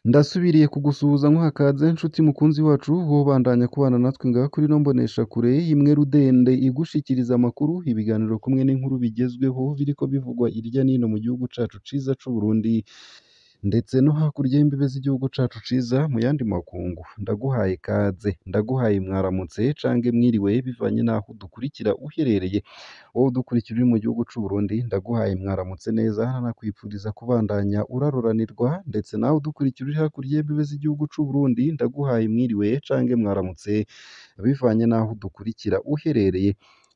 Ndasubiriye kugusuhuza nkuha ikaze nshuti mukunzi wacu wobandanya kubana natwe ngaha kuri ino mboneshakure imwe rudende igushikiriza amakuru, ibiganiro kumwe n'inkuru bigezweho biriko bivugwa irya nino mu gihugu cacu ciza c'Uburundi ndetse no hakurya y'imbibe z'igihugu cacu ciza mu yandi makungu. Ndaguhaye ikaze, ndaguhaye mwaramutse cange mwiriwe bivanye n'aho udukurikira uherereye. Wowe udukurikira uri mu gihugu c'Uburundi ndaguhaye mwaramutse neza nanakwifuriza kubandanya uraroranirwa, ndetse nawe udukurikira uri hakurya y'imbibe z'igihugu c'Uburundi ndaguhaye mwiriwe cange mwaramutse bivanye n'aho udukurikira uherereye.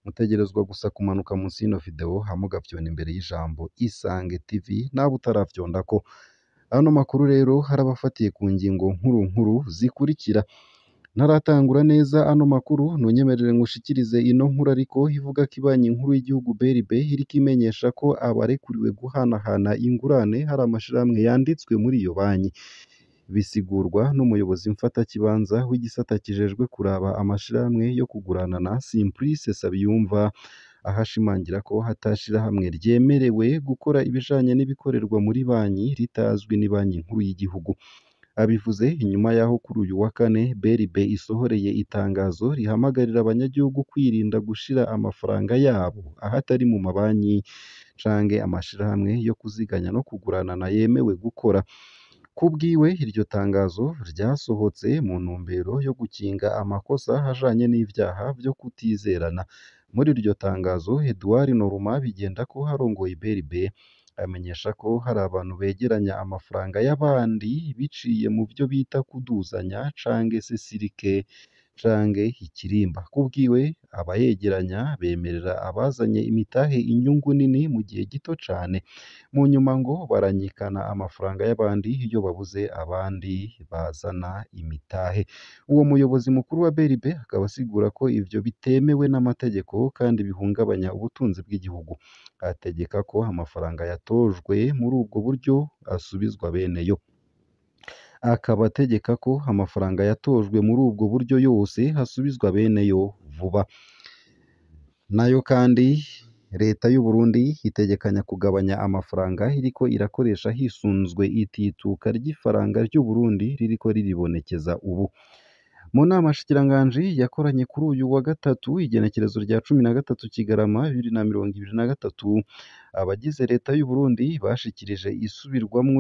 Utegerezwa gusa kumanuka munsi y'ino video hama ugafyona imbere y'ijambo Isange TV nawe utaravyondako. Ano makuru rero harabafatiye ku ngingo nkuru nkuru zikurikira. Ntaratangura neza ano makuru ntunyemerere ngushikirize ino nkuru ariko ivuga ko ibanki nkuru y'igihugu BRB iriko imenyesha ko abarekuriwe guhanahana ingurane hari amashirahamwe yanditswe muri iyo banki. Bisigurwa n'umuyobozi mfatakibanza w'igisata kijejwe kuraba amashirahamwe yo kuguranana Simplice Sabiyumva, aho ashimangira ko hatashirahamwe ryemerewe gukora ibijanye n'ibikorerwa muri banki ritazwi n'ibanki nkuru y'igihugu. Abivuze inyuma yaho kuri uyu wa kane BRB isohoreye itangazo rihamagarira abanyagihugu kwirinda gushira amafaranga yabo ahatari mu mabanki canke amashirahamwe yo kuziganya no kuguranana yemewe gukora. Kubwiwe iryo tangazo ryasohotse mu ntumbero yo gukinga amakosa ajanye n'ivyaha vyo kutizerana. Muri iryo tangazo Edouard Noruma Bigendako arongoye BRB amenyesha ko hari abantu begeranya amafaranga y'abandi biciye mu vyo bita kuduzanya canke se sirike canke ikirimba. Kubwiwe abayegeranya bemerera abazanye imitahe inyungu nini mu gihe gito cane, mu nyuma ngo baranyikana amafaranga y'abandi iyo babuze abandi bazana imitahe. Uwo muyobozi mukuru wa BRB akaba asigura ko ivyo bitemewe n'amategeko kandi bihungabanya ubutunzi bw'igihugu. Ategeka ko amafaranga yatojwe muri ubwo buryo asubizwa beneyo. Akaba ategeka ko amafaranga yatojwe muri ubwo buryo yose hasubizwa beneyo vuba. Nayo kandi leta y'u Burundi itegekanya kugabanya amafaranga iriko irakoresha hisunzwe itituka ry'ifaranga ry'u Burundi ririko riribonekeza ubu. Mu nama shikiranganji yakoranye kuri uyu wa gatatu igenekerezo rya 13 Kigarama 2023, abagize leta y'u Burundi bashikirije isubirwamwo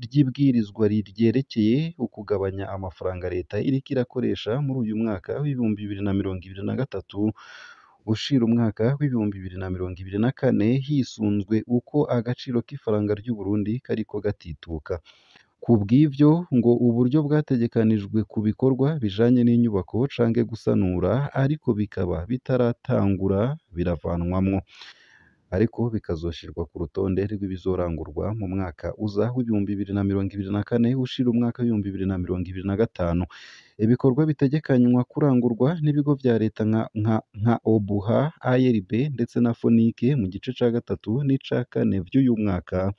ry'ibwirizwa ryerekeye ukugabanya amafaranga leta iriko irakoresha muri uyu mwaka w'ibihumbi 2023 ushira umwaka w'ibihumbi 2024 hisunzwe uko agaciro k'ifaranga ry'u Burundi kariko gatituka. Kubw'ivyo ngo uburyo bwategekanijwe ku bikorwa bijanye n'inyubako canke gusanura ariko bikaba bitaratangura biravanwamwo, ariko bikazoshirwa ku rutonde rw'ibizorangurwa mu mwaka uza w'ibihumbi 2024 ushira umwaka w'ibihumbi 2025. Ibikorwa bitegekanywa kurangurwa n'ibigo vya leta nka Obuha, ARB ndetse na Fonike mu gice ca gatatu n'ica kane vy'uyu mwaka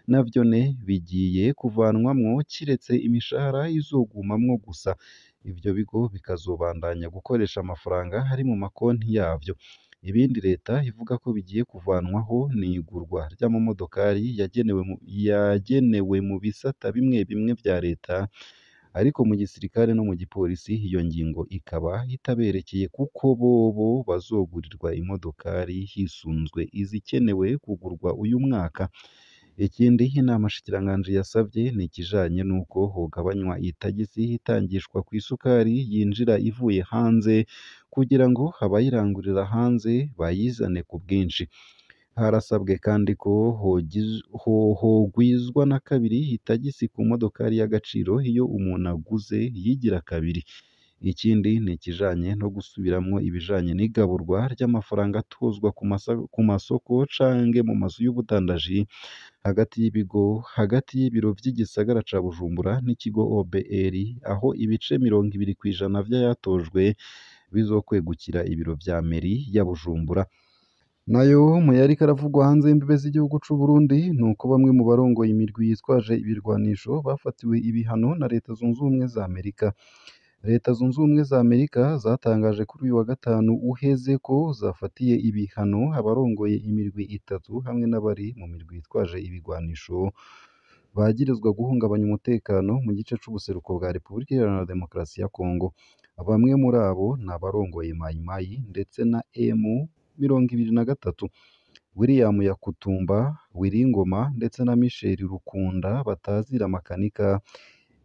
navyone bigiye kuvanwamwo kiretse imishahara izogumamwo gusa. Ivyo bigo bikazobandanya gukoresha amafaranga ari mu makonti yavyo. Ibindi leta ivuga ko bigiye kuvanwaho ni igurwa ry'amamodokari yagenewe mu bisata bimwe bimwe vya leta, ariko mu gisirikare no mu gipolisi iyo ngingo ikaba itaberekeye kuko bobo bazogurirwa imodokari hisunzwe izikenewe kugurwa uyu mwaka. Ikindi inama shikiranganji yasavye ni ikijanye n'uko hogabanywa itagisi itangishwa ku isukari yinjira ivuye hanze kugira ngo abayirangurira hanze bayizane ku bwinshi. Harasabwe kandi ko hogwizwa na kabiri itagisi ku modokari y'agaciro iyo umuntu aguze yigira kabiri. Ikindi ni ikijanye no gusubiramwo ibijanye n'igaburwa ry'amafaranga atozwa ku masoko canke mu mazu y'ubudandaji hagati y'ibiro vy'igisagara ca Bujumbura n'ikigo OBR, aho ibice 20% vy'ayatojwe bizokwegukira ibiro vya meri ya Bujumbura. Nayo mu yariko aravugwa hanze y'imbibe z'igihugu c'u Burundi nuko bamwe mu barongoye imirwi yitwaje ibirwanisho bafatiwe ibihano na Leta Zunze Ubumwe za Amerika. Leta Zunze Ubumwe za Amerika zatangaje kuri uyu wa gatanu uheze ko zafatiye ibihano abarongoye imirwi itatu hamwe n'abari mu mirwi yitwaje ibigwanisho bagirizwa guhungabanya umutekano mu gice c'ubuseruko bwa Repubulika Iharanira Demokarasi ya Kongo. Bamwe muri abo ni abarongoye Mai Mai ndetse na M23. William Yakutumba, Willy Ngoma ndetse na Michel Rukunda batazira Makanika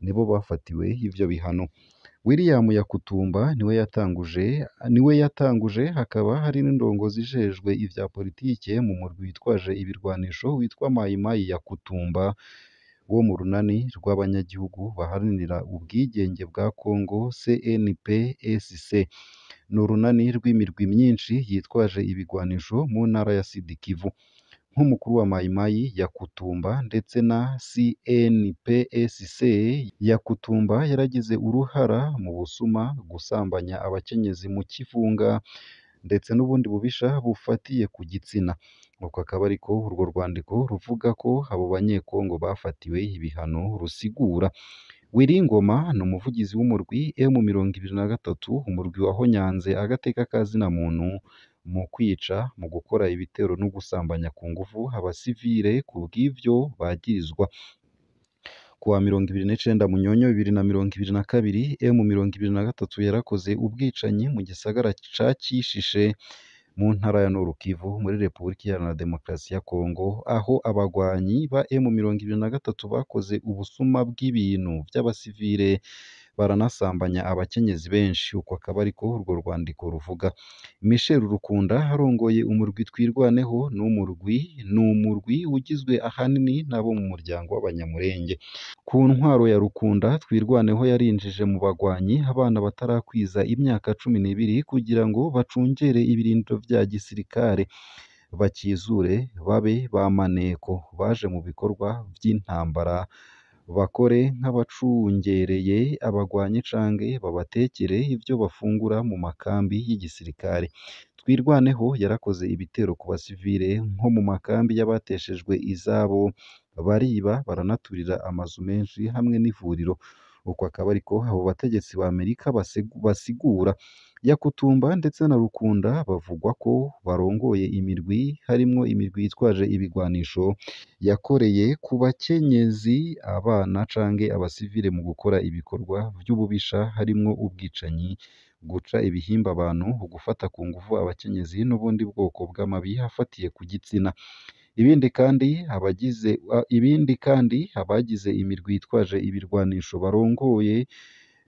nibo bafatiwe ivyo bihano. William Yakutumba niwe yatanguje hakaba hari n'indongozi ijejwe ivya politike mu murwi witwaje ibirwanisho witwa Mai Mai Yakutumba wo mu runani rw'abanyagihugu baharanira ubwigenge bwa Kongo CNPSC. Ni urunani rw'imirwi myinshi yitwaje ibigwanisho mu ntara ya Sud Kivu. Nk'umukuru wa Mai Mai Yakutumba ndetse na CNPSC, Yakutumba yaragize uruhara mu busuma, gusambanya abakenyezi mu kivunga ndetse n'ubundi bubisha bufatiye ku gitsina. Uko akaba ariko urwo rwandiko ruvuga ko abo banyekongo bafatiwe ibihano rusigura. Willy Ngoma ni umuvugizi w'umurwi M23, umurwi wahonyanze agateka ka zina muntu mu kwica, mu gukora ibitero no gusambanya ku nguvu abasivile. Ku bw'ivyo bagirizwa, kuwa 29 Munyonyo 2022 M23 yarakoze ubwicanyi mu gisagara ca Kishishe mu ntara ya Nord Kivu muri Repubulika Iharanira Demokarasi ya Kongo, aho abagwanyi ba M23 bakoze ubusuma bw'ibintu vy'abasivile baranasambanya abakenyezi benshi. Uko akaba ariko urwo rwandiko ruvuga. Michel Rukunda arongoye umurwi Twirwaneho n'umurwi ugizwe ahanini n'abo mu muryango w'Abanyamurenge. Ku ntwaro ya Rukunda, Twirwaneho yarinjije mu bagwanyi abana batarakwiza imyaka 12 kugira ngo bacungere ibirindiro vya gisirikare, bakizure babe ba maneko baje mu bikorwa vy'intambara, bakore nk'abacungereye abagwanyi canke babatekere ivyo bafungura mu makambi y'igisirikare. Twirwaneho yarakoze ibitero ku basivile nko mu makambi y'abateshejwe izabo, bariba baranaturira amazu menshi hamwe n'ivuriro. Uko akaba ariko abo bategetsi ba Amerika basigura. Yakutumba ndetse na Rukunda bavugwa ko barongoye imirwi, harimwo imirwi yitwaje ibigwanisho yakoreye ku bakenyezi, abana canke abasivile mu gukora ibikorwa vy'ububisha, harimwo ubwicanyi, guca ibihimba abantu, gufata ku nguvu abakenyezi n'ubundi bwoko bw'amabi afatiye ku gitsina. Ibindi kandi abagize imirwi yitwaje ibirwanisho barongoye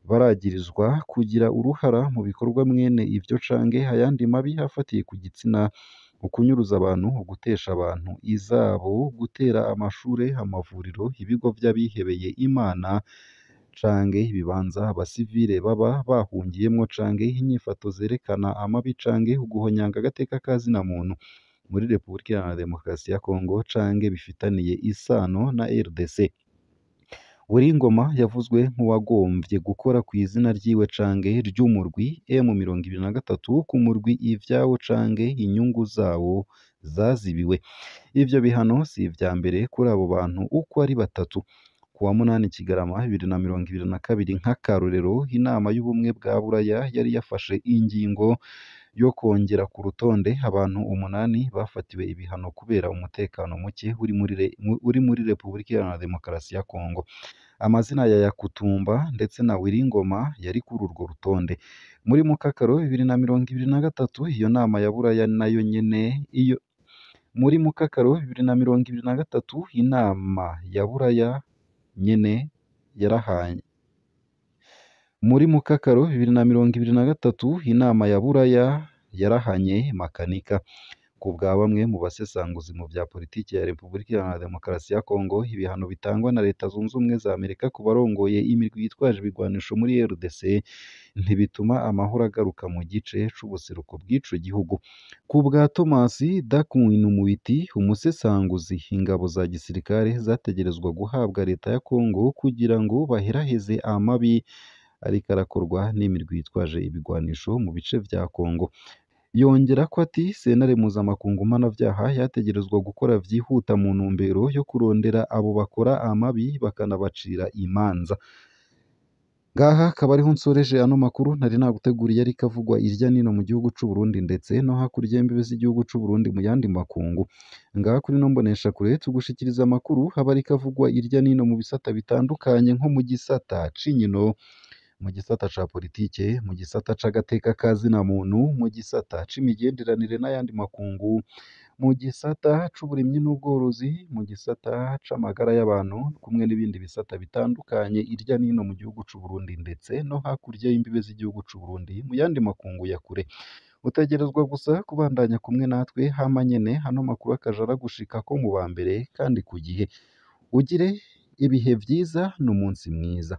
baragirizwa kugira uruhara mu bikorwa mwene ivyo canke ayandi mabi afatiye ku gitsina, ukunyuruza abantu, ugutesha abantu izabo, gutera amashure, amavuriro, ibigo vy'abihebeye Imana canke ibibanza abasivile baba bahungiyemwo, canke inyifato zerekana amabi canke uguhonyanga agateka ka zina muntu muri Repubulika Iharanira Demokarasi ya Kongo canke bifitaniye isano na RDC. Willy Ngoma yavuzwe nk'uwagomvye gukora kw'izina ryiwe canke ry'umurwi M23 ku murwi ivyawo canke inyungu zawo zazibiwe. Ivyo bihano si ivya mbere kuri abo bantu uko ari batatu. Kuwa 8 Kigarama 2022 nk'akarorero, inama y'ubumwe bwa Buraya yari yafashe ingingo yo kongera ku rutonde abantu 8 bafatiwe ibihano kubera umutekano muke uri muri Repubulika Iharanira Demokarasi ya Kongo. Amazina ya Yakutumba ndetse na Willy Ngoma yari kuri urwo rutonde. Muri Mukakaro 2023 iyo nama ya Buraya nayo nyene muri Mukakaro 2023 inama ya Buraya nyene yarahanye. Muri Mukakaro 2023 inama ya Buraya yarahanye Makanika. Ku bwa bamwe mu basesanguzi mu vya politiki ya Repubulika Iharanira Demokarasi ya Kongo, ibihano bitangwa na Leta Zunze Ubumwe za Amerika ku barongoye imirwi yitwaje ibigwanisho muri RDC ntibituma amahoro agaruka mu gice c'ubuseruko bw'ico gihugu. Ku bwa Thomas Dakunumuiti, umusesanguzi, ingabo za gisirikare zategerezwa guhabwa Leta ya Kongo kugira ngo baheraheze amabi ariko arakorwa n'imirwi yitwaje ibigwanisho mu bice vya Kongo. Yongera ko ati sentare mpuzamakungu mpanavyaha yategerezwa gukora vyihuta mu ntumbero yo kurondera abo bakora amabi bakanabacira imanza. Ngaha akaba ariho nsoreje ano makuru nari naguteguriye ariko avugwa irya nino mu gihugu c'u Burundi ndetse no hakurya y'imbibe z'igihugu c'u Burundi mu yandi makungu. Ngaha kuri ino mboneshakure tugushikiriza amakuru aba ariko avugwa irya nino mu bisata bitandukanye nko mu gisata c'inkino, mu gisata ca politike, mu gisata c'agateka ka zina muntu, mu gisata c'imigenderanire n'ayandi makungu, mu gisata c'uburimyi n'ubworozi, mu gisata c'amagara y'abantu, kumwe n'ibindi bisata bitandukanye irya nino mu gihugu c'u Burundi ndetse no hakurya y'imbibe z'igihugu c'u Burundi mu yandi makungu ya kure. Utegerezwa gusa kubandanya kumwe natwe hama nyene hano makuru akaja aragushikako mu ba mbere kandi ku gihe. Ugire ibihe vyiza n'umunsi mwiza.